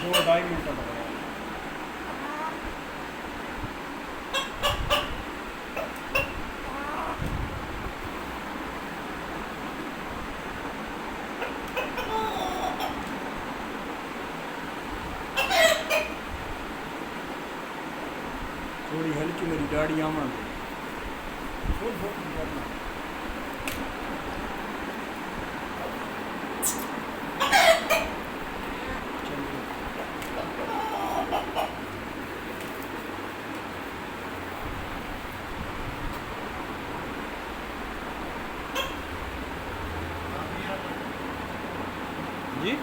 2 ढाई मिनट लग रहा है। थोड़ी हल्की मेरी गाड़ी आवा दे फुल फुल करना। जी